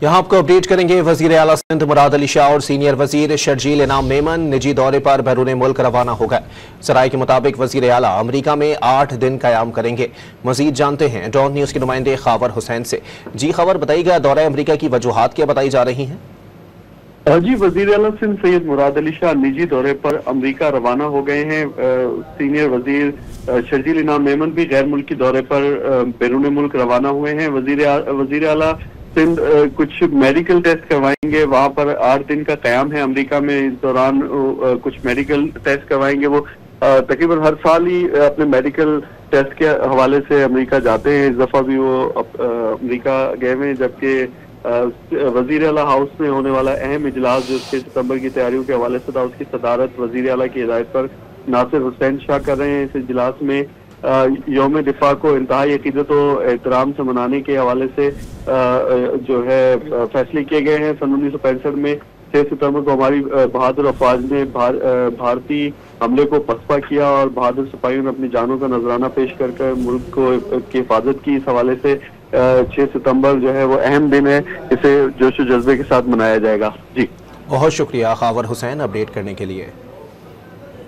यहाँ आपको अपडेट करेंगे। वजीर आला सिंध मुराद अली शाह और सीनियर वजीर शर्जील इनाम मेमन निजी दौरे पर बैरून मुल्क रवाना हो गए। सराय के मुताबिक वजीर आला अमरीका में 8 दिन कयाम करेंगे। मजीद जानते हैं डॉन न्यूज के नुमाइंदे खबर हुसैन से। जी खबर बताइएगा, दौरा अमरीका की वजूहात क्या बताई जा रही हैं? जी, वजीर आला सिंध सैयद मुराद अली शाह निजी दौरे पर अमरीका रवाना हो गए हैं। सीनियर वजीर शर्जील इनाम मेमन भी गैर मुल्की दौरे पर बैरून मुल्क रवाना हुए हैं। वजीर आला सिंध कुछ मेडिकल टेस्ट करवाएंगे। वहां पर 8 दिन का कयाम है अमेरिका में। इस दौरान कुछ मेडिकल टेस्ट करवाएंगे। वो तकरीबन हर साल ही अपने मेडिकल टेस्ट के हवाले से अमेरिका जाते हैं। इस दफा भी वो अमेरिका गए हुए हैं, जबकि वजीर आला हाउस में होने वाला अहम इजलास जो 6 सितंबर की तैयारियों के हवाले से था, उसकी सदारत वजीर आला की हिदायत पर नासिर हुसैन शाह कर रहे हैं। इस इजलास में यौम दिफा को इंतहाई अकीदत और एहतराम से मनाने के हवाले से जो है फैसले किए गए हैं। सन 1965 में 6 सितंबर को हमारी बहादुर अफवाज ने भारतीय हमले को पसपा किया और बहादुर सिपाहियों ने अपनी जानों का नजराना पेश कर मुल्क की हिफाजत की। इस हवाले से 6 सितंबर जो है वो अहम दिन है। इसे जोश व जज्बे के साथ मनाया जाएगा। जी, बहुत शुक्रिया खबर हुसैन अपडेट करने के लिए।